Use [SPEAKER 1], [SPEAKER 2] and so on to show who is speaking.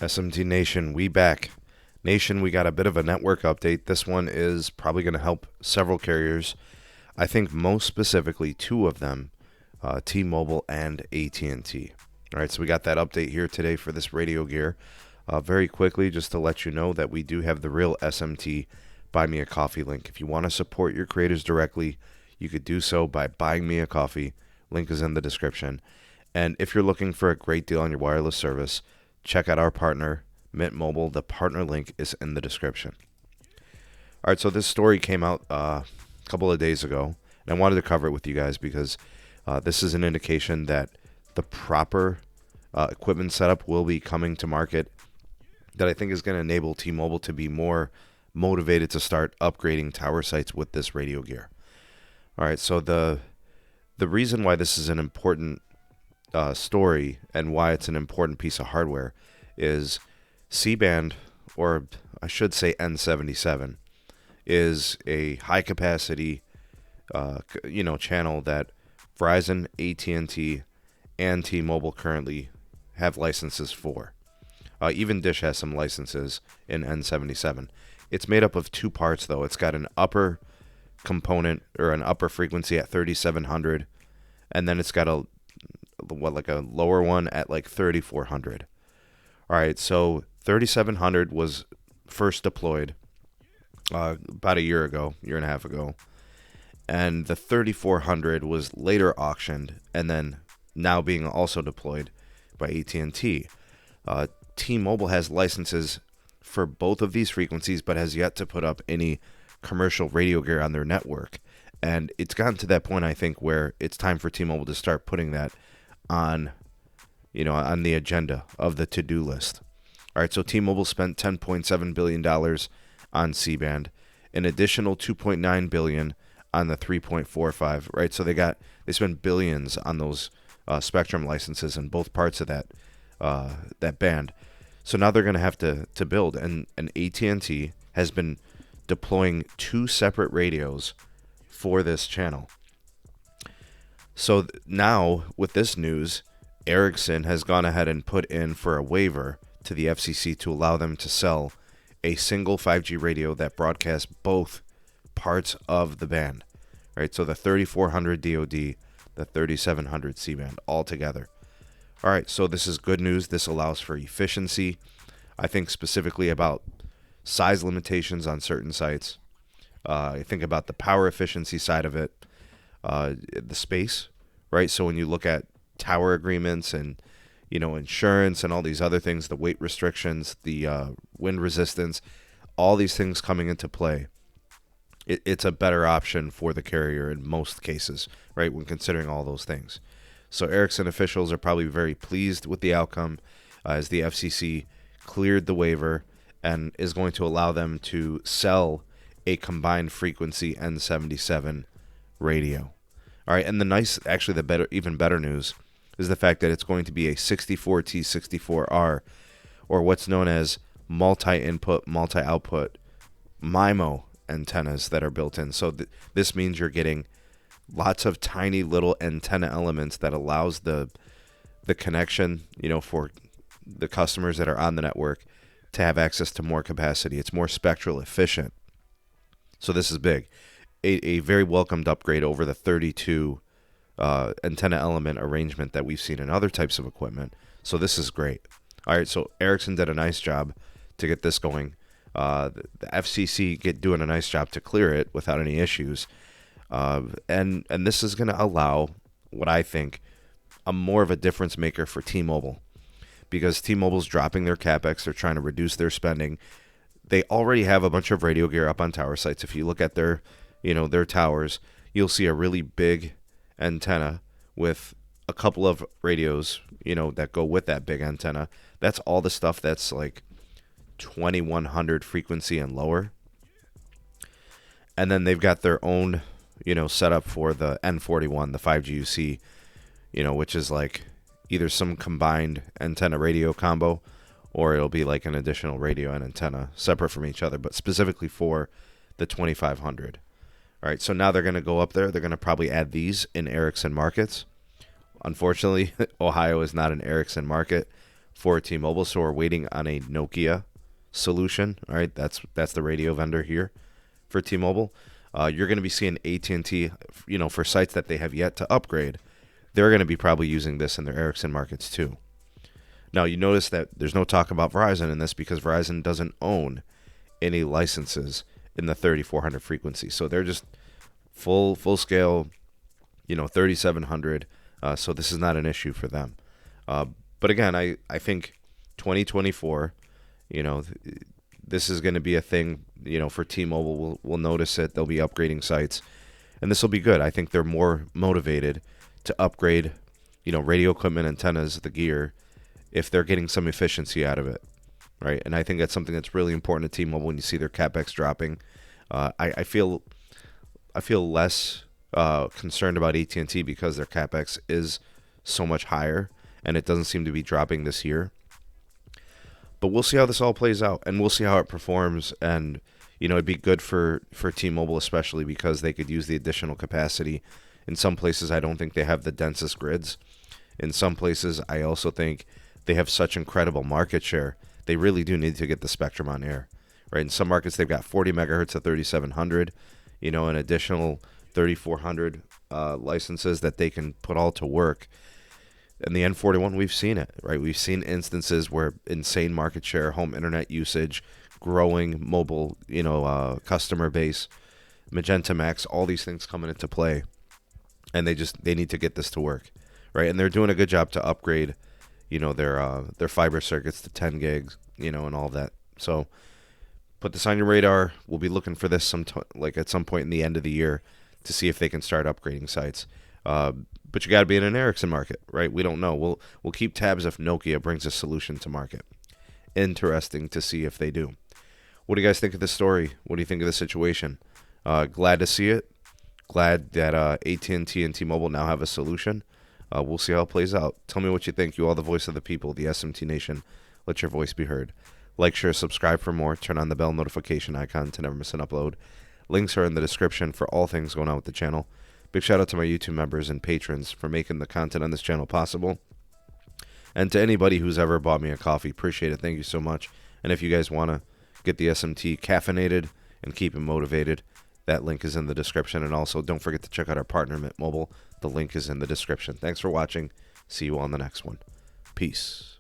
[SPEAKER 1] SMT Nation, we back. Nation, we got a bit of a network update. This one is probably going to help several carriers. I think most specifically two of them, T-Mobile and AT&T. All right, so we got that update here today for this radio gear. Very quickly, just to let you know that we do have the real SMT Buy Me a Coffee link. If you want to support your creators directly, you could do so by buying me a coffee. Link is in the description. And if you're looking for a great deal on your wireless service, check out our partner, Mint Mobile. The partner link is in the description. All right, so this story came out a couple of days ago, and I wanted to cover it with you guys because this is an indication that the proper equipment setup will be coming to market that I think is going to enable T-Mobile to be more motivated to start upgrading tower sites with this radio gear. All right, so the reason why this is an important story and why it's an important piece of hardware is C-band, or I should say N77, is a high capacity channel that Verizon, AT&T, and T-Mobile currently have licenses for. Even Dish has some licenses in N77. It's made up of two parts, though. It's got an upper component, or an upper frequency at 3700, and then it's got a lower one at like 3400. All right, so 3700 was first deployed about a year and a half ago, and the 3400 was later auctioned and then now being also deployed by AT&T. T-Mobile has licenses for both of these frequencies, but has yet to put up any commercial radio gear on their network. And it's gotten to that point, I think, where it's time for T-Mobile to start putting that on the agenda of the to-do list. All right, so T-Mobile spent $10.7 billion on C-band, an additional $2.9 billion on the 3.45, right? So they spent billions on those spectrum licenses in both parts of that band. So now they're going to have to build, and AT&T has been deploying two separate radios for this channel. So now, with this news, Ericsson has gone ahead and put in for a waiver to the FCC to allow them to sell a single 5G radio that broadcasts both parts of the band. Right, so the 3400 DoD, the 3700 C-band, all together. All right, so this is good news. This allows for efficiency. I think specifically about size limitations on certain sites. I think about the power efficiency side of it, the space, right? So when you look at tower agreements and, insurance and all these other things, the weight restrictions, the wind resistance, all these things coming into play, it's a better option for the carrier in most cases, right, when considering all those things. So Ericsson officials are probably very pleased with the outcome as the FCC cleared the waiver and is going to allow them to sell a combined frequency N77 radio. All right, and even better news is the fact that it's going to be a 64T64R, or what's known as multi-input, multi-output MIMO antennas that are built in. So this means you're getting lots of tiny little antenna elements that allows the connection, for the customers that are on the network to have access to more capacity. It's more spectral efficient. So this is big. A very welcomed upgrade over the 32 antenna element arrangement that we've seen in other types of equipment. So this is great. All right, so Ericsson did a nice job to get this going. The FCC doing a nice job to clear it without any issues. And this is going to allow what I think more of a difference maker for T-Mobile, because T-Mobile's dropping their capex. They're trying to reduce their spending. They already have a bunch of radio gear up on tower sites. If you look at their towers, you'll see a really big antenna with a couple of radios, that go with that big antenna. That's all the stuff that's like 2100 frequency and lower. And then they've got their own, setup for the N41, the 5G UC, which is like either some combined antenna radio combo, or it'll be like an additional radio and antenna separate from each other, but specifically for the 2500. All right, so now they're going to go up there. They're going to probably add these in Ericsson markets. Unfortunately, Ohio is not an Ericsson market, for T-Mobile, so we're waiting on a Nokia solution. All right, that's the radio vendor here for T-Mobile. You're going to be seeing AT&T, for sites that they have yet to upgrade, they're going to be probably using this in their Ericsson markets too. Now, you notice that there's no talk about Verizon in this because Verizon doesn't own any licenses in the 3400 frequency. So they're just full scale, 3700. So this is not an issue for them. But again, I think 2024, this is going to be a thing, for T-Mobile. We'll notice it. They'll be upgrading sites. And this will be good. I think they're more motivated to upgrade, radio equipment, antennas, the gear, if they're getting some efficiency out of it, right? And I think that's something that's really important to T-Mobile when you see their CapEx dropping. I feel less concerned about AT&T because their CapEx is so much higher, and it doesn't seem to be dropping this year. But we'll see how this all plays out, and we'll see how it performs. And, it'd be good for T-Mobile, especially because they could use the additional capacity. In some places, I don't think they have the densest grids. In some places, I also think they have such incredible market share. They really do need to get the spectrum on air, right? In some markets, they've got 40 megahertz of 3700, an additional 3400 licenses that they can put all to work. And the N41, we've seen it, right? We've seen instances where insane market share, home internet usage, growing mobile, customer base, Magenta MAX, all these things coming into play. And they need to get this to work, right? And they're doing a good job to upgrade, their fiber circuits to 10 gigs, and all that. So put this on your radar. We'll be looking for this at some point in the end of the year to see if they can start upgrading sites. But you got to be in an Ericsson market, right? We don't know. We'll keep tabs if Nokia brings a solution to market. Interesting to see if they do. What do you guys think of this story? What do you think of the situation? Glad to see it. Glad that AT&T and T-Mobile now have a solution. We'll see how it plays out. Tell me what you think. You are the voice of the people, the SMT Nation. Let your voice be heard. Like, share, subscribe for more. Turn on the bell notification icon to never miss an upload. Links are in the description for all things going on with the channel. Big shout out to my YouTube members and patrons for making the content on this channel possible. And to anybody who's ever bought me a coffee, appreciate it. Thank you so much. And if you guys want to get the SMT caffeinated and keep it motivated, that link is in the description. And also, don't forget to check out our partner, Mint Mobile. The link is in the description. Thanks for watching. See you on the next one. Peace.